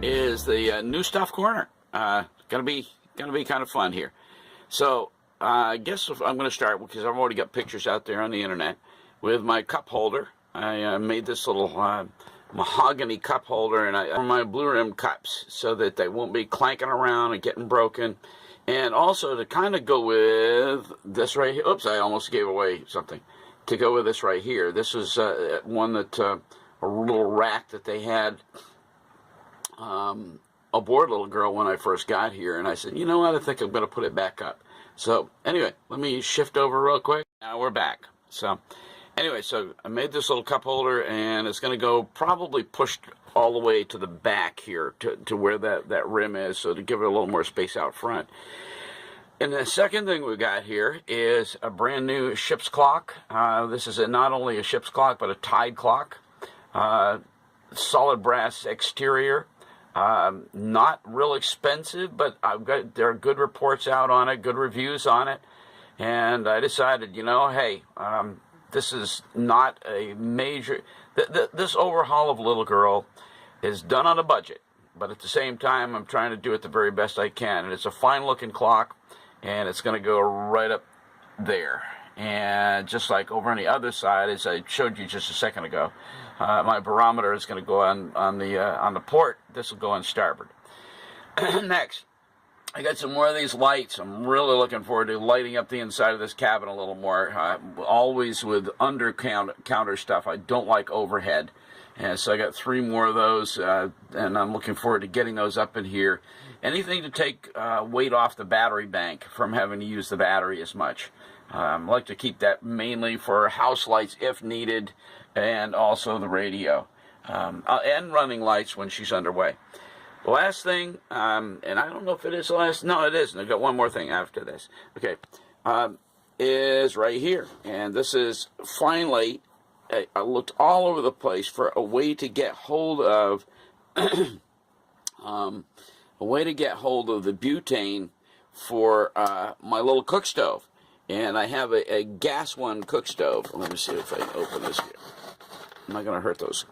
is the new stuff corner. Gonna be kind of fun here. So I guess I'm gonna start because I've already got pictures out there on the internet with my cup holder. I made this little mahogany cup holder, and for my blue rim cups so that they won't be clanking around and getting broken. And also to kind of go with this right here. Oops, I almost gave away something. To go with this right here. This is one that a little rack that they had aboard Little Girl when I first got here, and I said, you know what, I think I'm going to put it back up. So anyway, let me shift over real quick. Now we're back. So anyway, so I made this little cup holder, and it's going to go probably pushed all the way to the back here to where that rim is, so to give it a little more space out front. And the second thing we got here is a brand new ship's clock. This is not only a ship's clock, but a tide clock. Solid brass exterior. Not real expensive, but there are good reports out on it, good reviews on it. And I decided, you know, hey, this is not a major... This overhaul of Little Girl is done on a budget, but at the same time, I'm trying to do it the very best I can. And it's a fine-looking clock, and it's going to go right up there. And just like over on the other side, as I showed you just a second ago, my barometer is going to go on the port. This will go on starboard. Next, I got some more of these lights. I'm really looking forward to lighting up the inside of this cabin a little more. Always with under counter stuff. I don't like overhead. And so I got 3 more of those, and I'm looking forward to getting those up in here. Anything to take weight off the battery bank from having to use the battery as much. I like to keep that mainly for house lights if needed, and also the radio, and running lights when she's underway. The last thing, and I don't know if it is the last, no it isn't, I've got one more thing after this, okay, is right here. And this is finally, I looked all over the place for a way to get hold of, the butane for my little cook stove. And I have a gas one cook stove. Let me see if I can open this here. I'm not going to hurt those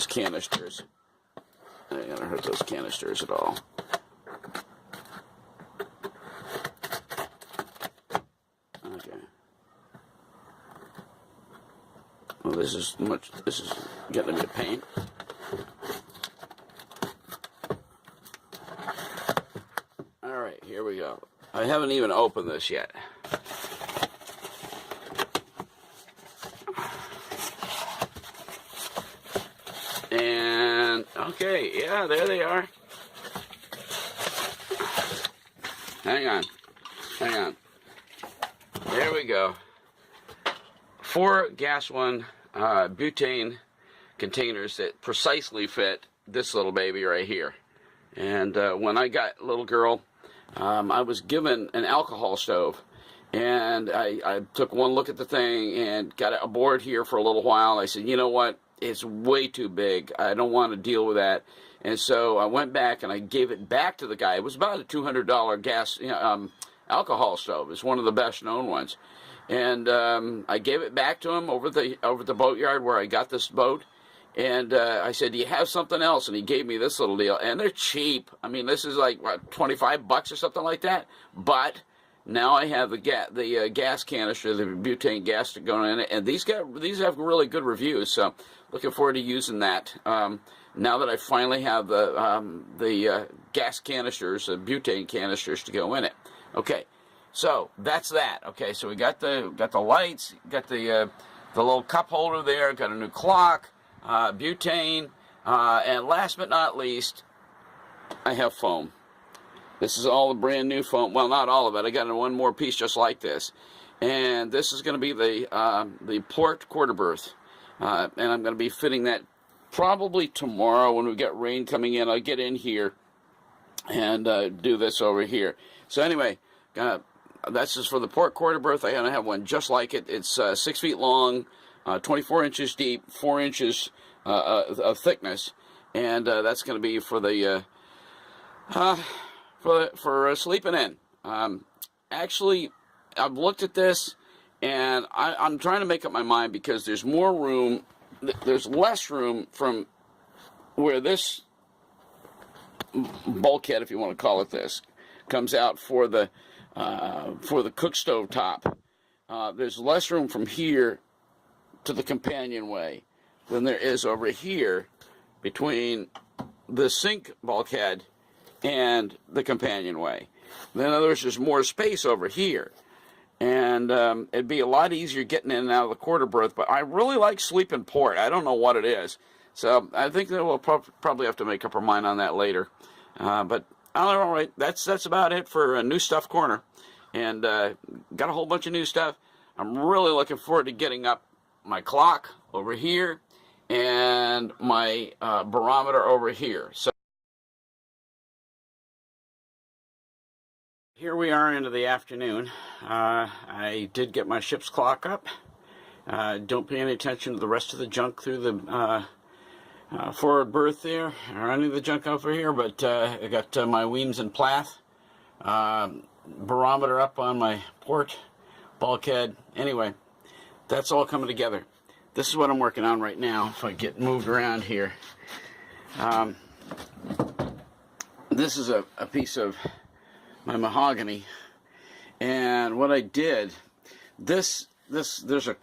canisters. I'm not going to hurt those canisters at all. Okay. Well, this is getting to be a pain. All right, here we go. I haven't even opened this yet. And, okay, yeah, there they are. Hang on. There we go. 4 gas one butane containers that precisely fit this little baby right here. And when I got Little Girl, I was given an alcohol stove. And I took one look at the thing and got it aboard here for a little while. I said, you know what? It's way too big. I don't want to deal with that. And so I went back and I gave it back to the guy. It was about a $200 gas alcohol stove. It's one of the best known ones. And I gave it back to him over the boatyard where I got this boat. And I said, do you have something else? And he gave me this little deal. And they're cheap. I mean, this is like, what, $25 or something like that? But now I have the gas canister, the butane gas to go in it, and these have really good reviews. So looking forward to using that. Now that I finally have the gas canisters, the butane canisters to go in it. Okay, so that's that. Okay, so we got the lights, got the little cup holder there, got a new clock, butane, and last but not least, I have foam. This is all the brand new foam. Well, not all of it. I got one more piece just like this. And this is going to be the port quarter berth. And I'm going to be fitting that probably tomorrow when we get rain coming in. I'll get in here and do this over here. So anyway, that's just for the port quarter berth. I'm going to have one just like it. It's 6 feet long, 24 inches deep, 4 inches of thickness. And that's going to be for the... for sleeping in. Actually, I've looked at this, and I'm trying to make up my mind because there's more room, there's less room from where this bulkhead, if you want to call it this, comes out for the cook stove top. There's less room from here to the companionway than there is over here between the sink bulkhead and the companionway. In other words, there's more space over here. And it'd be a lot easier getting in and out of the quarter berth, but I really like sleeping port. I don't know what it is. So I think that we'll probably have to make up our mind on that later. But all right, that's about it for a New Stuff Corner. And got a whole bunch of new stuff. I'm really looking forward to getting up my clock over here and my barometer over here. So here we are into the afternoon. I did get my ship's clock up. Don't pay any attention to the rest of the junk through the forward berth there, or any of the junk over here, but I got my Weems and Plath barometer up on my port bulkhead. Anyway, that's all coming together. This is what I'm working on right now. If I get moved around here, this is a piece of my mahogany, and what I did, there's a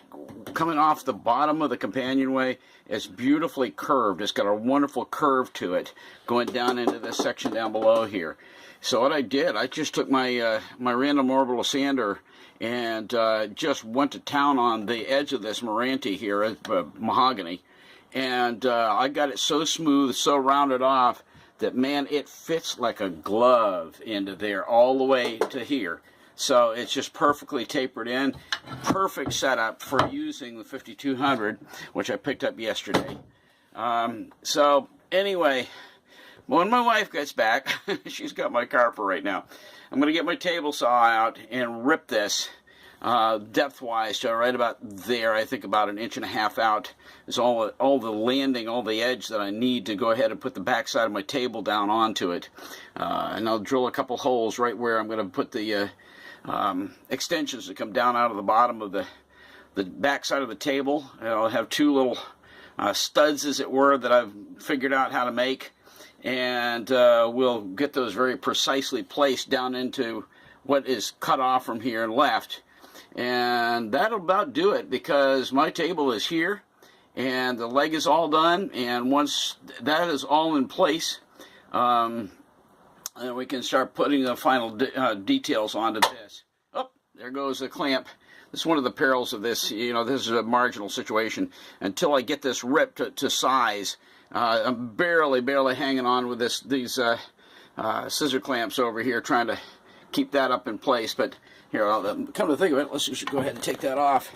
coming off the bottom of the companionway. It's beautifully curved. It's got a wonderful curve to it going down into this section down below here. So what I did, I just took my my random orbital sander and just went to town on the edge of this Meranti here, mahogany, and I got it so smooth, so rounded off that, man, it fits like a glove into there all the way to here. So it's just perfectly tapered in. Perfect setup for using the 5200, which I picked up yesterday. So anyway, when my wife gets back, she's got my carper right now. I'm going to get my table saw out and rip this depth-wise to right about there. I think about 1.5 inches out is all the landing, all the edge that I need to go ahead and put the backside of my table down onto it. And I'll drill a couple holes right where I'm going to put the extensions that come down out of the bottom of the backside of the table. And I'll have two little studs, as it were, that I've figured out how to make, and we'll get those very precisely placed down into what is cut off from here and left. And that'll about do it, because my table is here and the leg is all done, and once that is all in place, and we can start putting the final details onto this. Oh, there goes the clamp. This is one of the perils of this. You know, this is a marginal situation. Until I get this ripped to size, I'm barely hanging on with these scissor clamps over here, trying to keep that up in place. But here, come to think of it, let's just go ahead and take that off.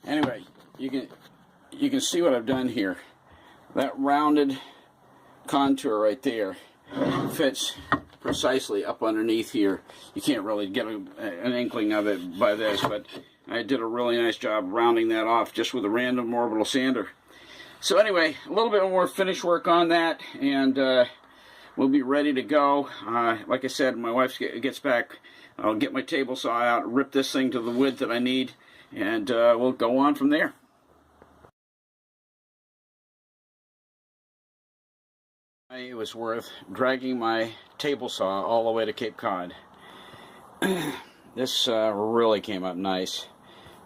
Anyway, you can see what I've done here. That rounded contour right there fits precisely up underneath here. You can't really get an inkling of it by this, but I did a really nice job rounding that off just with a random orbital sander. So anyway, a little bit more finish work on that, and we'll be ready to go. Like I said, my wife gets back, I'll get my table saw out, rip this thing to the width that I need, and we'll go on from there. It was worth dragging my table saw all the way to Cape Cod. This really came up nice.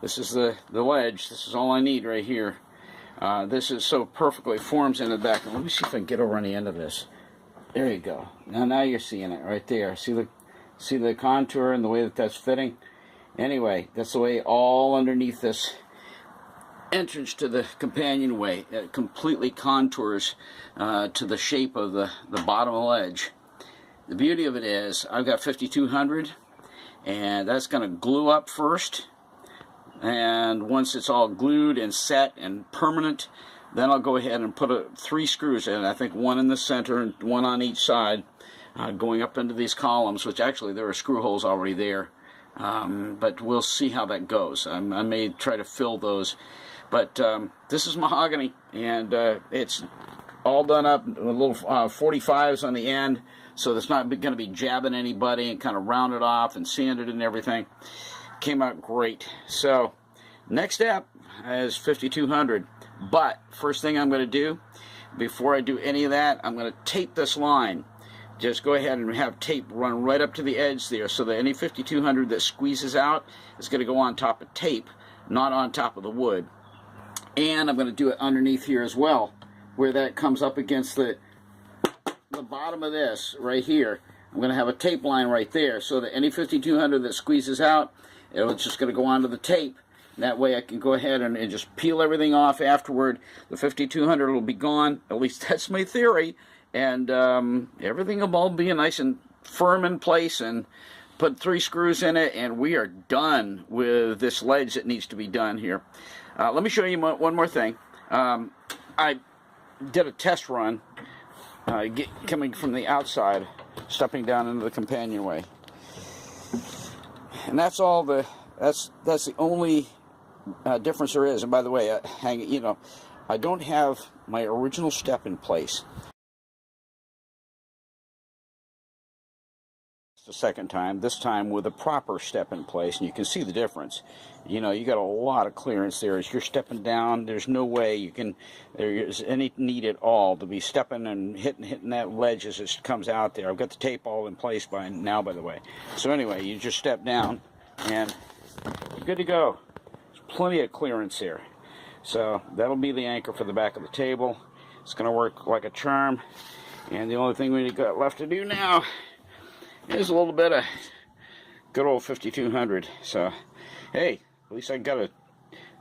This is the ledge. This is all I need right here. This is so perfectly forms in the back. Let me see if I can get over on the end of this. There you go. Now you're seeing it right there. See the contour and the way that's fitting? Anyway, that's the way all underneath this entrance to the companionway. It completely contours to the shape of the bottom ledge. The beauty of it is I've got 5200, and that's going to glue up first, and once it's all glued and set and permanent, then I'll go ahead and put 3 screws in. I think one in the center and one on each side, going up into these columns, which actually there are screw holes already there, but we'll see how that goes. I may try to fill those. But this is mahogany, and it's all done up with little 45s on the end, so it's not going to be jabbing anybody, and kind of rounded off and sanded and everything. Came out great. So next step is 5200. But first thing I'm going to do, before I do any of that, I'm going to tape this line. just go ahead and have tape run right up to the edge there, so that any 5200 that squeezes out is going to go on top of tape, not on top of the wood. And I'm going to do it underneath here as well, where that comes up against the bottom of this right here. I'm going to have a tape line right there, so that any 5200 that squeezes out, it's just going to go onto the tape. That way I can go ahead and just peel everything off afterward. The 5200 will be gone. At least that's my theory. And everything will all be nice and firm in place, and put 3 screws in it, and we are done with this ledge that needs to be done here. Let me show you one more thing. I did a test run coming from the outside, stepping down into the companionway. And that's all that's the only difference there is. And by the way, I don't have my original step in place. The second time, this time with a proper step in place, and you can see the difference. You got a lot of clearance there. As you're stepping down, there's no way there's any need at all to be stepping and hitting that ledge as it comes out there. I've got the tape all in place by now, by the way. So anyway, you just step down and you're good to go. There's plenty of clearance here. So that'll be the anchor for the back of the table. It's going to work like a charm. And the only thing we got left to do now is a little bit of good old 5200. So, hey, at least I got a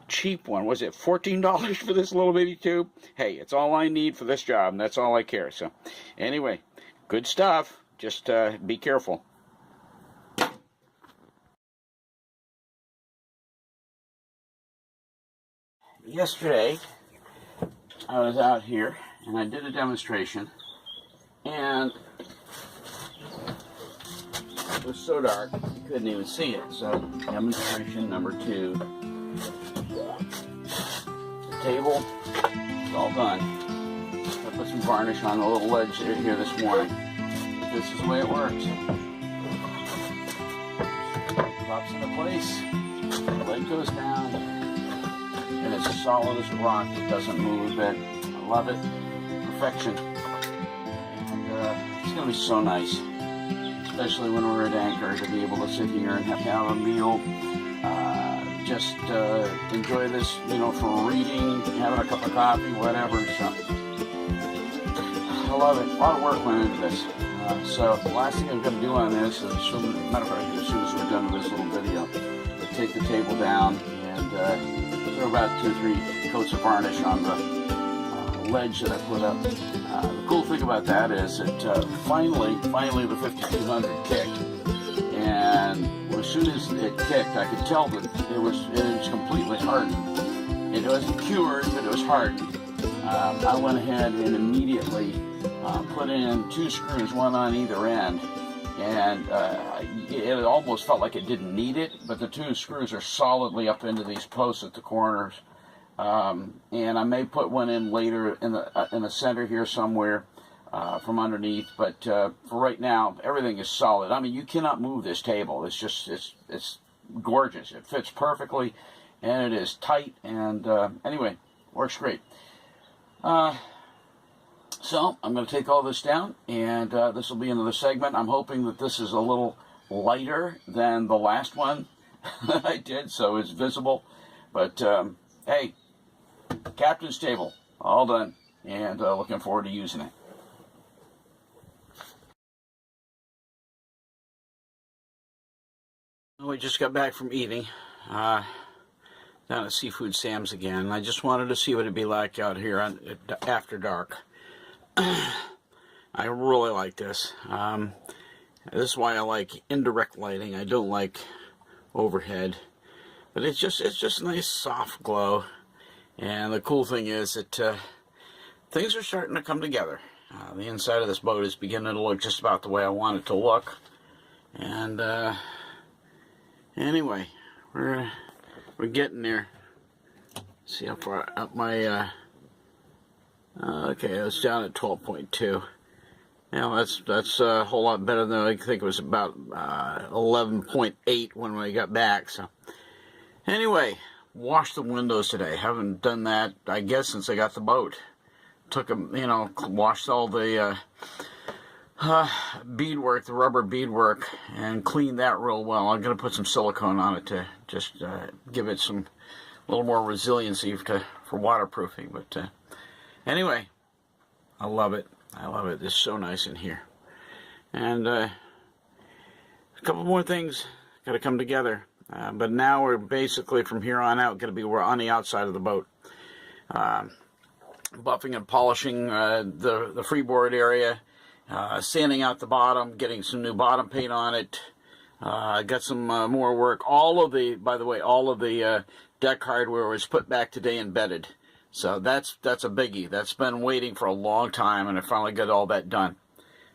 cheap one. Was it $14 for this little bitty tube? Hey, it's all I need for this job, and that's all I care. So, anyway, good stuff. Just be careful. Yesterday, I was out here, and I did a demonstration, and it was so dark you couldn't even see it. So demonstration number 2. The table is all done. I put some varnish on the little ledge here this morning. This is the way it works. Drops into place, the leg goes down, and it's as solid as a rock. It doesn't move a bit. I love it. Perfection. And it's going to be so nice, especially when we're at anchor, to be able to sit here and have a meal, just enjoy this, for reading, having a cup of coffee, whatever. So I love it. A lot of work went into this. So the last thing I'm going to do on this is, matter of fact, as soon as we're done with this little video, take the table down and throw about 2 or 3 coats of varnish on the ledge that I put up. The cool thing about that is that finally the 5200 kicked, and as soon as it kicked, I could tell that it was completely hardened. It wasn't cured, but it was hardened. I went ahead and immediately put in 2 screws, one on either end, and it almost felt like it didn't need it, but the 2 screws are solidly up into these posts at the corners. And I may put one in later in the center here somewhere from underneath, but for right now everything is solid. I mean, you cannot move this table. It's gorgeous. It fits perfectly, and it is tight, and anyway, works great. So I'm going to take all this down, and this will be another segment. I'm hoping that this is a little lighter than the last one that I did, so it's visible, but hey, captain's table, all done, and looking forward to using it. We just got back from eating down at Seafood Sam's again. I just wanted to see what it'd be like out here after dark. I really like this. This is why I like indirect lighting. I don't like overhead, but it's just a nice soft glow. And the cool thing is that things are starting to come together. The inside of this boat is beginning to look just about the way I want it to look. And anyway, we're getting there. See how far up my okay, it's down at 12.2. Now that's a whole lot better than I think it was. About 11.8 when we got back. So anyway, washed the windows today. Haven't done that, I guess, since I got the boat. Took them, washed all the beadwork, the rubber beadwork, and clean that real well. I'm going to put some silicone on it to just give it some little more resiliency for waterproofing. But anyway, I love it. I love it. It's so nice in here. And a couple more things got to come together. But now we're basically from here on out going to be we're on the outside of the boat. Buffing and polishing the freeboard area, sanding out the bottom, getting some new bottom paint on it. Got some more work. By the way, all of the deck hardware was put back today and bedded. So that's a biggie. That's been waiting for a long time, and I finally got all that done.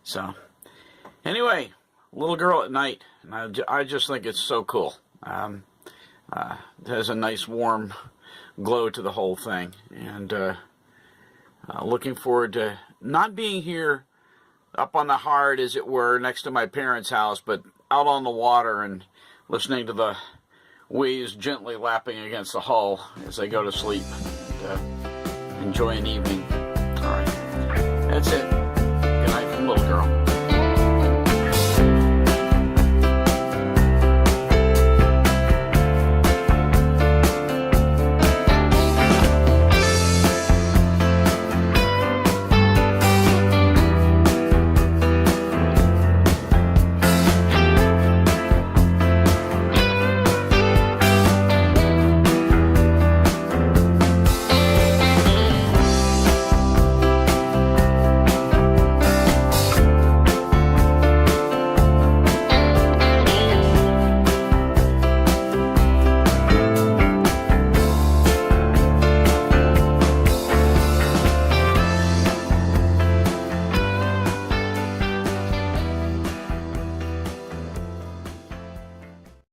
So anyway, Little Girl at Night, and I just think it's so cool. It has a nice warm glow to the whole thing, and looking forward to not being here up on the hard, as it were, next to my parents' house, but out on the water and listening to the waves gently lapping against the hull as I go to sleep. And enjoy an evening. All right, that's it. Good night from Little Girl.